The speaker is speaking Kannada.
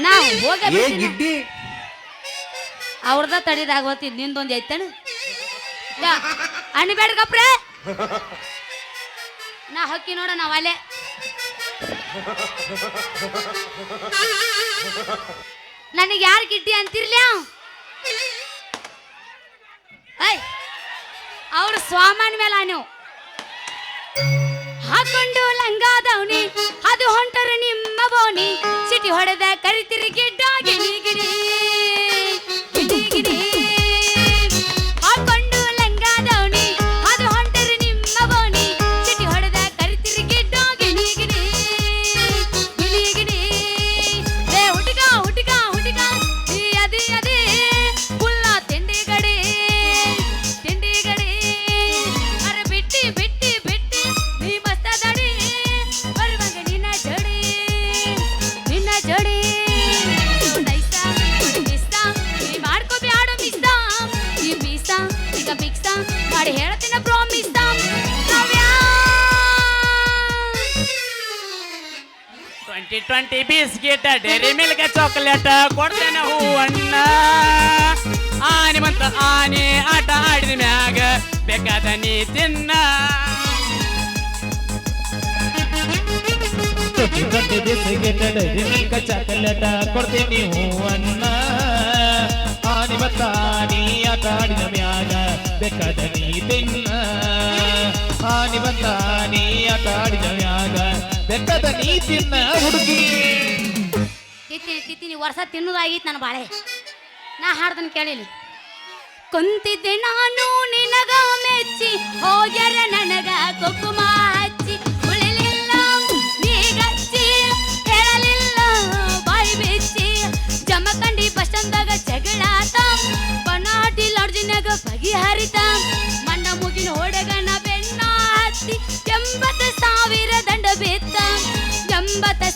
ನಾ ಹೋಗ ಏ ಗಿಡ್ಡಿ ಅವ್ರದ ತಡಿದಾಗವತ್ತಿ ನಿಂದೊಂದು ಐತಣ ಅಣ್ಣ ಗಪ್ರ ನಾ ಹೊಕ್ಕಿ ನೋಡ ನಾವ್ ಅಲ್ಲೇ ನನಗೆ ಯಾರು ಗಿಡ್ಡಿ ಅಂತಿರ್ಲಿ ಅವ್ರ ಸ್ವಾಮನ್ ಮೇಲ ನೀವು ಹಾಕೊಂಡು ಲಂಗಾದವನಿ ಅದು ಹೊಂಟರ ನಿಮ್ಮ ಬೋನಿ ಸಿಟಿ ಹೊಡೆದ ಕರಿತಿರಿ ಗಿಡ್ಡ ಗಿಡಿ ಗಿಡಿ ಗಿಡಿ ಗಿಡಿ ಹಾಕೊಂಡು ಲಂಗಾದವನಿ ಅದು ಹೊಂಟರ ನಿಮ್ಮ ಬೋನಿ ಸಿಟಿ ಹೊಡೆದ ಕರಿತಿರಿ ಗಿಡ್ಡ ಗಿಡಿ ಗಿಡಿ ಗಿಡಿ ಗಿಡಿ ಲೇ ಹುಡುಗ ಹುಡುಗ ಹುಡುಗ ಅದಿ ಅದಿ ಪುಲ್ಲ ತಿಂಡಿ ಗಡಿ ಅರ ಬಿಟ್ಟಿ ಬಿಟ್ಟಿ ಬಿಟ್ಟಿ ನೀ ಮಸ್ತ ದಡಿ ಬರುವಾಗ ನಿನ್ನ ಜೋಡಿ ನೀ ಮಾಡ್ಕೋ ಬ್ಯಾಡ ಮಿಸ್ತ ಈ ಬೀಸ ಈಗ ಬಿಕ್ಸ ಮಾಡಿ ಹೇಳ್ತೀನ promise 2020 biscuit Dairy Milk chocolate ಕೊಡ್ತೇನೆ ಹೂವಣ್ಣ ಆನೆ ಮಂತ ಆನೆ ಆಟ ಆಡಿದ ಮ್ಯಾಗ ಬೇಕಾದ ನೀ ತಿನ್ನ 2020 ಬಿಸ್ಕೆಟ್ ಡೈರಿ ಮಿಲ್ಕ್ ಚಾಕ್ಲೇಟ್ ಕೊಡ್ತೇನೆ ಹೂವಣ್ಣ ಆನೆ ಮಂತ ಆನೆ ಆಟ ಆಡಿದ ಮ್ಯಾಗ ಬೇಕಾದ ನೀ ತಿನ್ನ ಆನೆ ಮಂತ ಆನೆ ಆಟ ಆಡಿದ ಮ್ಯಾಗ ಬೇಕಾದ ನೀ ತಿನ್ನ ಹುಡುಗಿ ತಿತ್ತೀನಿ ವರ್ಷ ತಿನ್ನೋದಾಗಿತ್ತು ನನ್ನ ಬಾಳೆ ನಾ ಹಾಡ್ದನ್ ಕೇಳಿಲಿ ಕುಂತಿದ್ದೆ ನಾನು ನಿನಗ ಮೆಚ್ಚಿ ಹೋಗ್ಯಾರ ನನಗ ಕುಕುಮ ಹಚ್ಚಿ ಉಳಿಲಿಲ್ಲ ನೀಗಚ್ಚಿ ಹೇಳಲಿಲ್ಲ ಬಾಯಿ ಬಿಚ್ಚಿ ಜಮಖಂಡಿ ಬಸ್ ಸ್ಟ್ಯಾಂಡ್ದಾಗ ಜಗಳಾತ ಬನಾಟಿ ಲಾಡ್ಜಿನಾಗ ಬಗೆಹರಿತ ಮಣ್ಣ ಮುಗಿನ ಹೊಡೆಗನ ಬೆನ್ನ ಹತ್ತಿ 80,000 ದಂಡ ಬಿತ್ತ 80,000